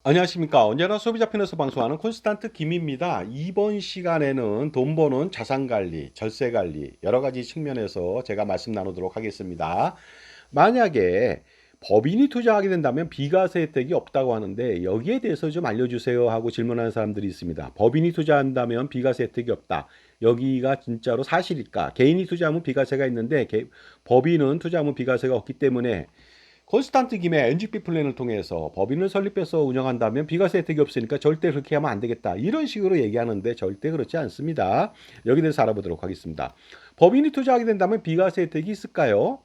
안녕하십니까. 언제나 소비자 편에서 방송하는 콘스탄트 김입니다. 이번 시간에는 돈 버는 자산 관리, 절세 관리, 여러 가지 측면에서 제가 말씀 나누도록 하겠습니다. 만약에 법인이 투자하게 된다면 비과세 혜택이 없다고 하는데 여기에 대해서 좀 알려주세요 하고 질문하는 사람들이 있습니다. 법인이 투자한다면 비과세 혜택이 없다. 여기가 진짜로 사실일까? 개인이 투자하면 비과세가 있는데 법인은 투자하면 비과세가 없기 때문에 콘스탄트 김의 NGP 플랜을 통해서 법인을 설립해서 운영한다면 비과세 혜택이 없으니까 절대 그렇게 하면 안 되겠다. 이런 식으로 얘기하는데 절대 그렇지 않습니다. 여기 대해서 알아보도록 하겠습니다. 법인이 투자하게 된다면 비과세 혜택이 있을까요?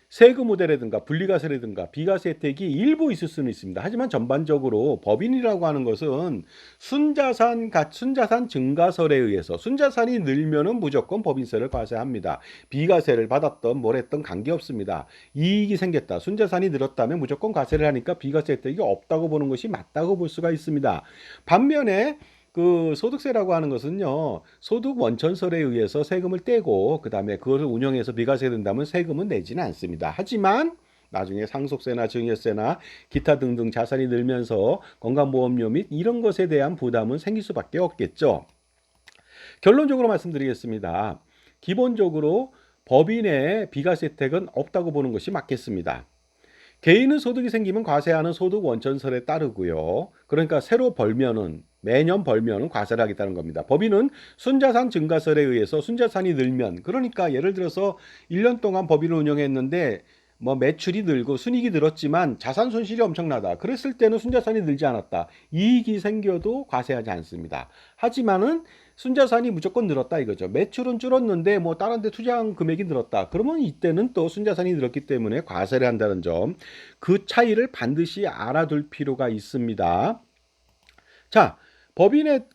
세금 우대라든가 분리과세라든가 비과세 혜택이 일부 있을 수는 있습니다. 하지만 전반적으로 법인이라고 하는 것은 순자산 증가설에 의해서 순자산이 늘면은 무조건 법인세를 과세합니다. 비과세를 받았던 뭘 했던 관계없습니다. 이익이 생겼다. 순자산이 늘었다면 무조건 과세를 하니까 비과세 혜택이 없다고 보는 것이 맞다고 볼 수가 있습니다. 반면에 소득세라고 하는 것은요, 소득 원천설에 의해서 세금을 떼고, 그 다음에 그것을 운영해서 비과세 된다면 세금은 내지는 않습니다. 하지만, 나중에 상속세나 증여세나 기타 등등 자산이 늘면서 건강보험료 및 이런 것에 대한 부담은 생길 수밖에 없겠죠. 결론적으로 말씀드리겠습니다. 기본적으로 법인의 비과세 혜택은 없다고 보는 것이 맞겠습니다. 개인은 소득이 생기면 과세하는 소득 원천설에 따르고요. 그러니까 새로 벌면은 매년 벌면은 과세를 하겠다는 겁니다. 법인은 순자산 증가설에 의해서 순자산이 늘면 그러니까 예를 들어서 1년 동안 법인을 운영했는데 뭐 매출이 늘고 순이익이 늘었지만 자산 손실이 엄청나다. 그랬을 때는 순자산이 늘지 않았다. 이익이 생겨도 과세하지 않습니다. 하지만은 순자산이 무조건 늘었다 이거죠. 매출은 줄었는데 뭐 다른 데 투자한 금액이 늘었다. 그러면 이때는 또 순자산이 늘었기 때문에 과세를 한다는 점. 그 차이를 반드시 알아둘 필요가 있습니다. 자, 법인의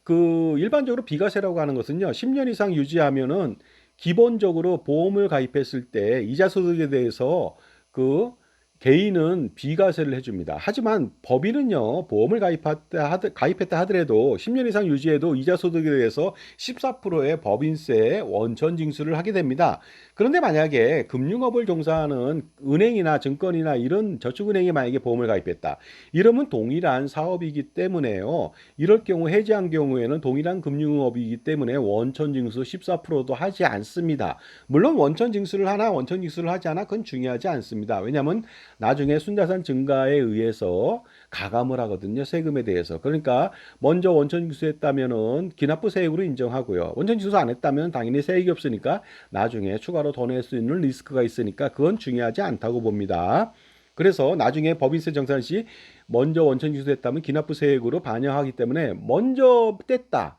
일반적으로 비과세라고 하는 것은요. 10년 이상 유지하면은 기본적으로 보험을 가입했을 때 이자 소득에 대해서 그 개인은 비과세를 해줍니다. 하지만 법인은요, 보험을 가입했다 하더라도 10년 이상 유지해도 이자 소득에 대해서 14%의 법인세 원천 징수를 하게 됩니다. 그런데 만약에 금융업을 종사하는 은행이나 증권이나 이런 저축은행이 만약에 보험을 가입했다. 이러면 동일한 사업이기 때문에요. 이럴 경우 해지한 경우에는 동일한 금융업이기 때문에 원천 징수 14%도 하지 않습니다. 물론 원천 징수를 하나 원천 징수를 하지 않아 그건 중요하지 않습니다. 왜냐하면 나중에 순자산 증가에 의해서 가감을 하거든요. 세금에 대해서. 그러니까 먼저 원천 징수했다면은 기납부 세액으로 인정하고요. 원천 징수 안 했다면 당연히 세액이 없으니까 나중에 추가로 더 낼 수 있는 리스크가 있으니까 그건 중요하지 않다고 봅니다. 그래서 나중에 법인세 정산 시 먼저 원천 징수했다면 기납부 세액으로 반영하기 때문에 먼저 뗐다.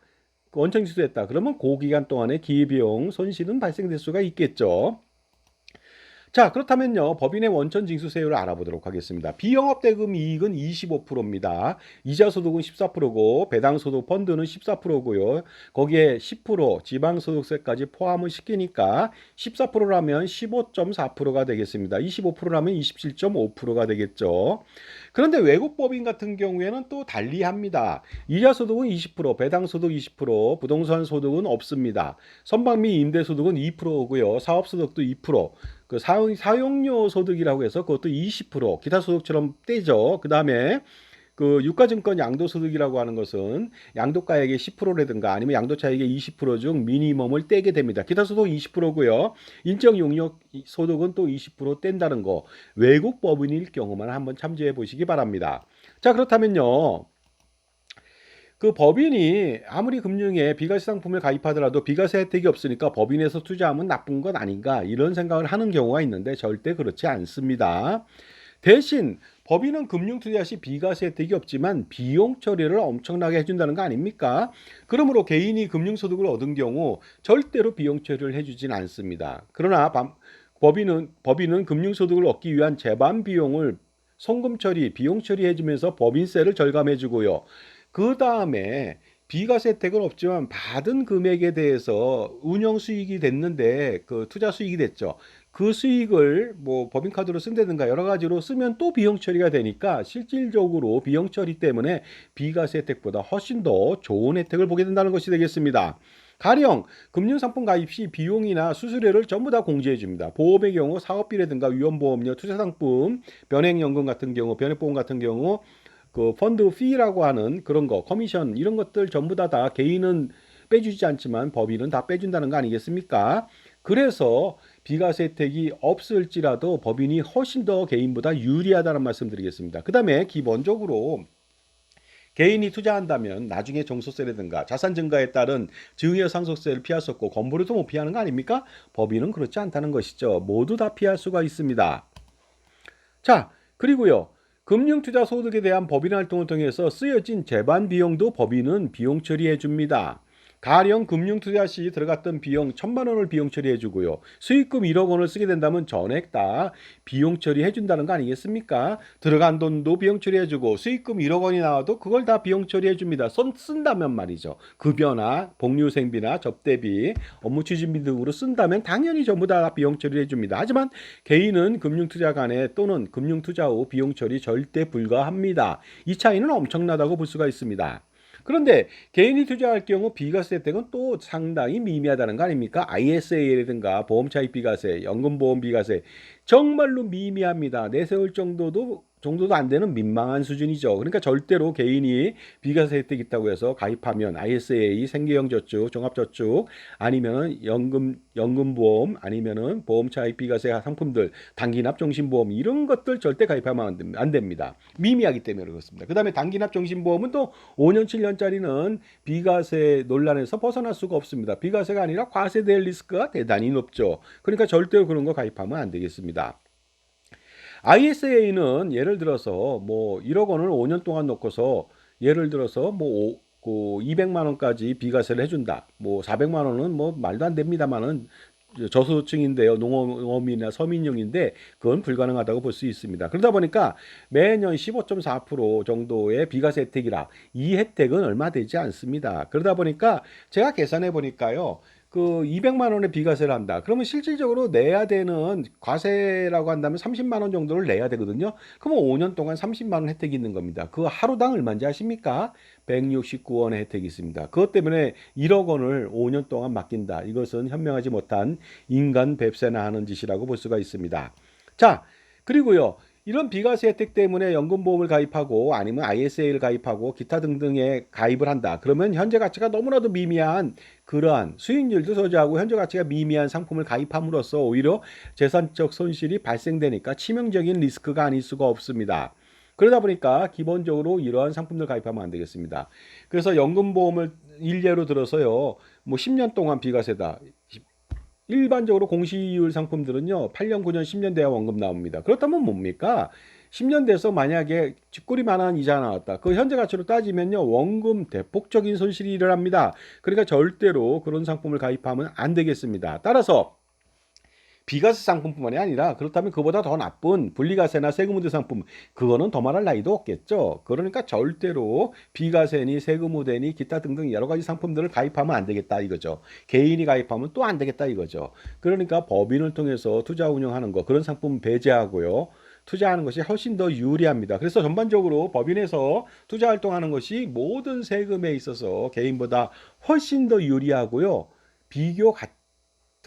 원천 징수했다. 그러면 그 기간 동안에 기회비용 손실은 발생될 수가 있겠죠. 자, 그렇다면요. 법인의 원천 징수세율을 알아보도록 하겠습니다. 비영업대금 이익은 25%입니다. 이자소득은 14%고 배당소득 펀드는 14%고요. 거기에 10% 지방소득세까지 포함을 시키니까 14%라면 15.4%가 되겠습니다. 25%라면 27.5%가 되겠죠. 그런데 외국 법인 같은 경우에는 또 달리합니다. 이자소득은 20%, 배당소득 20%, 부동산 소득은 없습니다. 선박및 임대소득은 2%고요. 사업소득도 2%. 사용료 소득이라고 해서 그것도 20% 기타 소득처럼 떼죠. 그 다음에 유가증권 양도소득이라고 하는 것은 양도가액의 10%라든가 아니면 양도차익의 20%중 미니멈을 떼게 됩니다. 기타 소득 20%고요. 인적 용역 소득은 또 20% 뗀다는 거. 외국 법인일 경우만 한번 참조해 보시기 바랍니다. 자, 그렇다면요. 법인이 아무리 금융에 비과세 상품을 가입하더라도 비과세 혜택이 없으니까 법인에서 투자하면 나쁜 것 아닌가 이런 생각을 하는 경우가 있는데 절대 그렇지 않습니다. 대신 법인은 금융 투자 시 비과세 혜택이 없지만 비용 처리를 엄청나게 해준다는 거 아닙니까? 그러므로 개인이 금융소득을 얻은 경우 절대로 비용 처리를 해주진 않습니다. 그러나 법인은 금융소득을 얻기 위한 재반 비용을 송금 처리, 비용 처리해주면서 법인세를 절감해주고요. 그 다음에 비과세 혜택은 없지만 받은 금액에 대해서 운영 수익이 됐는데 투자 수익이 됐죠. 그 수익을 뭐 법인카드로 쓴다든가 여러 가지로 쓰면 또 비용 처리가 되니까 실질적으로 비용 처리 때문에 비과세 혜택보다 훨씬 더 좋은 혜택을 보게 된다는 것이 되겠습니다. 가령 금융상품 가입 시 비용이나 수수료를 전부 다 공제해 줍니다. 보험의 경우 사업비라든가 위험보험료, 투자상품, 변액연금 같은 경우, 변액보험 같은 경우 그 펀드 피라고 하는 그런 거, 커미션 이런 것들 전부 다 개인은 빼주지 않지만 법인은 다 빼준다는 거 아니겠습니까? 그래서 비과세 혜택이 없을지라도 법인이 훨씬 더 개인보다 유리하다는 말씀 드리겠습니다. 그 다음에 기본적으로 개인이 투자한다면 나중에 종소세라든가 자산 증가에 따른 증여 상속세를 피할 수 없고 건보료도 못 피하는 거 아닙니까? 법인은 그렇지 않다는 것이죠. 모두 다 피할 수가 있습니다. 자, 그리고요. 금융투자 소득에 대한 법인 활동을 통해서 쓰여진 재반 비용도 법인은 비용 처리해 줍니다. 가령 금융투자 시 들어갔던 비용 1,000만 원을 비용 처리해 주고요. 수익금 1억 원을 쓰게 된다면 전액 다 비용 처리해 준다는 거 아니겠습니까? 들어간 돈도 비용 처리해 주고 수익금 1억 원이 나와도 그걸 다 비용 처리해 줍니다. 쓴다면 말이죠. 급여나 복리후생비나 접대비, 업무 추진비 등으로 쓴다면 당연히 전부 다 비용 처리해 줍니다. 하지만 개인은 금융투자 간에 또는 금융투자 후 비용 처리 절대 불가합니다. 이 차이는 엄청나다고 볼 수가 있습니다. 그런데 개인이 투자할 경우 비과세 혜택은 또 상당히 미미하다는 거 아닙니까? ISA라든가 보험차익 비과세, 연금보험 비과세 정말로 미미합니다. 내세울 정도도 안 되는 민망한 수준이죠. 그러니까 절대로 개인이 비과세 혜택 있다고 해서 가입하면 ISA, 생계형저축, 종합저축 아니면은 연금보험 아니면은 보험차익 비과세 상품들, 단기납 종신보험 이런 것들 절대 가입하면 안 됩니다. 미미하기 때문에 그렇습니다. 그 다음에 단기납 종신보험은 또 5년, 7년짜리는 비과세 논란에서 벗어날 수가 없습니다. 비과세가 아니라 과세될 리스크가 대단히 높죠. 그러니까 절대로 그런 거 가입하면 안 되겠습니다. ISA는 예를 들어서 뭐 1억 원을 5년 동안 놓고서 예를 들어서 뭐 200만 원까지 비과세를 해준다. 뭐 400만 원은 뭐 말도 안 됩니다만은 저소득층인데요. 농업인이나 서민용인데 그건 불가능하다고 볼 수 있습니다. 그러다 보니까 매년 15.4% 정도의 비과세 혜택이라 이 혜택은 얼마 되지 않습니다. 그러다 보니까 제가 계산해 보니까요. 그 200만 원의 비과세를 한다. 그러면 실질적으로 내야 되는 과세라고 한다면 30만 원 정도를 내야 되거든요. 그러면 5년 동안 30만 원 혜택이 있는 겁니다. 그 하루당 얼마인지 아십니까? 169원의 혜택이 있습니다. 그것 때문에 1억 원을 5년 동안 맡긴다. 이것은 현명하지 못한 인간 뱁새나 하는 짓이라고 볼 수가 있습니다. 자, 그리고요. 이런 비과세 혜택 때문에 연금보험을 가입하고 아니면 ISA를 가입하고 기타 등등에 가입을 한다. 그러면 현재 가치가 너무나도 미미한 그러한 수익률도 저조하고 현재 가치가 미미한 상품을 가입함으로써 오히려 재산적 손실이 발생되니까 치명적인 리스크가 아닐 수가 없습니다. 그러다 보니까 기본적으로 이러한 상품들 가입하면 안 되겠습니다. 그래서 연금보험을 일례로 들어서요. 뭐 10년 동안 비과세다. 일반적으로 공시이율 상품들은요. 8년, 9년, 10년 돼야 원금 나옵니다. 그렇다면 뭡니까? 10년 돼서 만약에 쥐꼬리만한 이자 나왔다. 그 현재 가치로 따지면요. 원금 대폭적인 손실이 일어납니다. 그러니까 절대로 그런 상품을 가입하면 안 되겠습니다. 따라서 비과세 상품뿐만이 아니라 그렇다면 그보다 더 나쁜 분리과세나 세금 우대 상품 그거는 더 말할 나위도 없겠죠. 그러니까 절대로 비과세니 세금 우대니 기타 등등 여러 가지 상품들을 가입하면 안 되겠다 이거죠. 개인이 가입하면 또 안 되겠다 이거죠. 그러니까 법인을 통해서 투자 운영하는 거 그런 상품 배제하고요. 투자하는 것이 훨씬 더 유리합니다. 그래서 전반적으로 법인에서 투자 활동하는 것이 모든 세금에 있어서 개인보다 훨씬 더 유리하고요. 비교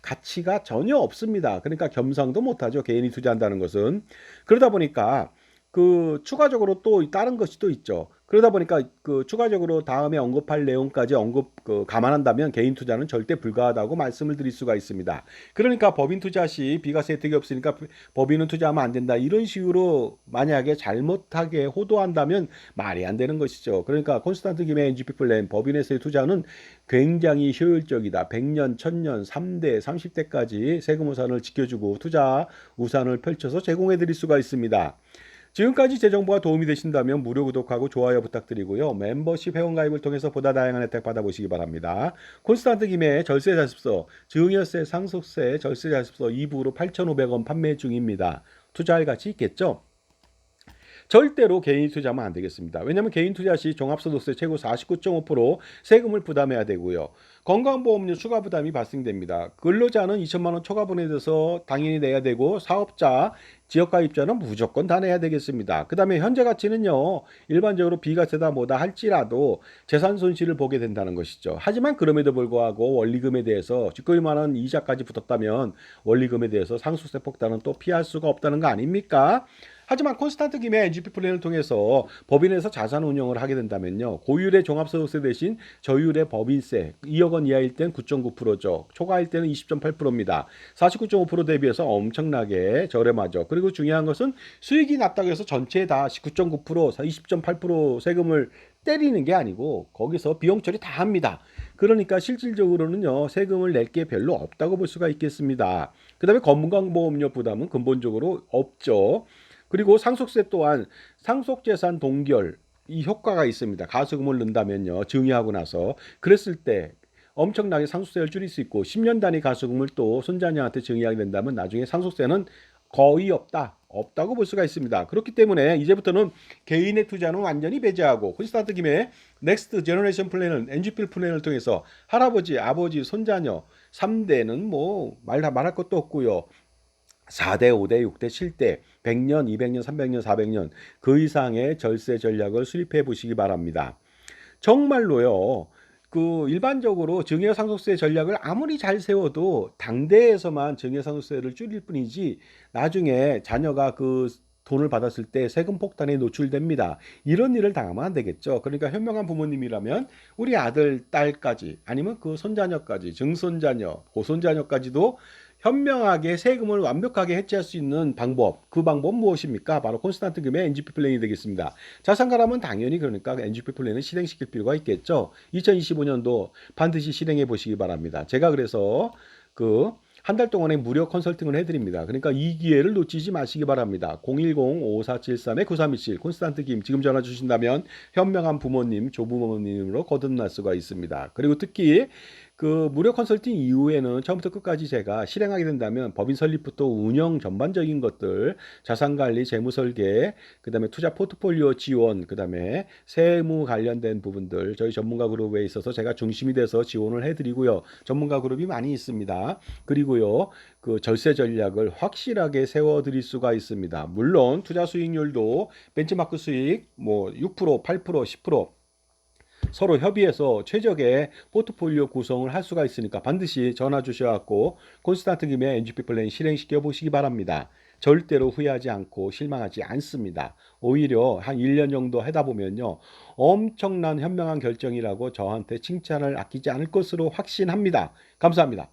가치가 전혀 없습니다. 그러니까 겸상도 못하죠. 개인이 투자한다는 것은. 그러다 보니까 그 추가적으로 또 다른 것이 또 있죠. 그러다 보니까 그 추가적으로 다음에 언급할 내용까지 감안한다면 개인 투자는 절대 불가하다고 말씀을 드릴 수가 있습니다. 그러니까 법인 투자 시 비과세 혜택이 없으니까 법인은 투자하면 안 된다. 이런 식으로 만약에 잘못하게 호도한다면 말이 안 되는 것이죠. 그러니까 콘스탄트 김의 NGP 플랜 법인에서의 투자는 굉장히 효율적이다. 100년, 1000년, 3대, 30대까지 세금 우산을 지켜주고 투자 우산을 펼쳐서 제공해 드릴 수가 있습니다. 지금까지 제 정보가 도움이 되신다면 무료 구독하고 좋아요 부탁드리고요. 멤버십 회원가입을 통해서 보다 다양한 혜택 받아보시기 바랍니다. 콘스탄트 김의 절세자습서, 증여세, 상속세, 절세자습서 2부로 8,500원 판매 중입니다. 투자할 가치 있겠죠? 절대로 개인 투자하면 안 되겠습니다. 왜냐하면 개인 투자 시 종합소득세 최고 49.5% 세금을 부담해야 되고요. 건강보험료 추가 부담이 발생됩니다. 근로자는 2천만 원 초과분에 대해서 당연히 내야 되고 사업자, 지역가입자는 무조건 다 내야 되겠습니다. 그 다음에 현재 가치는요. 일반적으로 비과세다 뭐다 할지라도 재산 손실을 보게 된다는 것이죠. 하지만 그럼에도 불구하고 원리금에 대해서 쥐꼬리만한 이자까지 붙었다면 원리금에 대해서 상속세 폭탄은 또 피할 수가 없다는 거 아닙니까? 하지만 콘스탄트 김의 NGP 플랜을 통해서 법인에서 자산 운용을 하게 된다면요. 고율의 종합소득세 대신 저율의 법인세 2억 원 이하일 땐 9.9%죠. 초과일 때는 20.8%입니다. 49.5% 대비해서 엄청나게 저렴하죠. 그리고 중요한 것은 수익이 났다고 해서 전체에 다 19.9%, 20.8% 세금을 때리는 게 아니고 거기서 비용 처리 다 합니다. 그러니까 실질적으로는요. 세금을 낼 게 별로 없다고 볼 수가 있겠습니다. 그다음에 건강보험료 부담은 근본적으로 없죠. 그리고 상속세 또한 상속재산 동결 이 효과가 있습니다. 가소금을 넣는다면요. 증여하고 나서 그랬을 때 엄청나게 상속세를 줄일 수 있고 10년 단위 가소금을 또 손자녀한테 증여하게 된다면 나중에 상속세는 거의 없다고 볼 수가 있습니다. 그렇기 때문에 이제부터는 개인의 투자는 완전히 배제하고 콘스탄트 김의 넥스트 제너레이션 플랜은 NGP 플랜을 통해서 할아버지, 아버지, 손자녀 3대는 뭐 말할 것도 없고요. 4대, 5대, 6대, 7대, 100년, 200년, 300년, 400년 그 이상의 절세 전략을 수립해 보시기 바랍니다. 정말로요. 그 일반적으로 증여상속세 전략을 아무리 잘 세워도 당대에서만 증여상속세를 줄일 뿐이지 나중에 자녀가 그 돈을 받았을 때 세금 폭탄에 노출됩니다. 이런 일을 당하면 안 되겠죠. 그러니까 현명한 부모님이라면 우리 아들, 딸까지 아니면 그 손자녀까지, 증손자녀, 고손자녀까지도 현명하게 세금을 완벽하게 해체할 수 있는 방법, 그 방법 무엇입니까? 바로 콘스탄트 금의 NGP 플랜이 되겠습니다. 자산가라면 당연히 그러니까 NGP 플랜을 실행시킬 필요가 있겠죠. 2025년도 반드시 실행해 보시기 바랍니다. 제가 그래서 그 한 달 동안에 무료 컨설팅을 해드립니다. 그러니까 이 기회를 놓치지 마시기 바랍니다. 010-5473-9327 콘스탄트 김 지금 전화 주신다면 현명한 부모님, 조부모님으로 거듭날 수가 있습니다. 그리고 특히 그 무료 컨설팅 이후에는 처음부터 끝까지 제가 실행하게 된다면 법인 설립부터 운영 전반적인 것들, 자산 관리, 재무 설계, 그다음에 투자 포트폴리오 지원, 그다음에 세무 관련된 부분들 저희 전문가 그룹에 있어서 제가 중심이 돼서 지원을 해드리고요. 전문가 그룹이 많이 있습니다. 그리고요, 그 절세 전략을 확실하게 세워드릴 수가 있습니다. 물론 투자 수익률도 벤치마크 수익 뭐 6%, 8%, 10% 서로 협의해서 최적의 포트폴리오 구성을 할 수가 있으니까 반드시 전화 주셔갖고 콘스탄트 김의 NGP 플랜 실행시켜 보시기 바랍니다. 절대로 후회하지 않고 실망하지 않습니다. 오히려 한 1년 정도 하다 보면요. 엄청난 현명한 결정이라고 저한테 칭찬을 아끼지 않을 것으로 확신합니다. 감사합니다.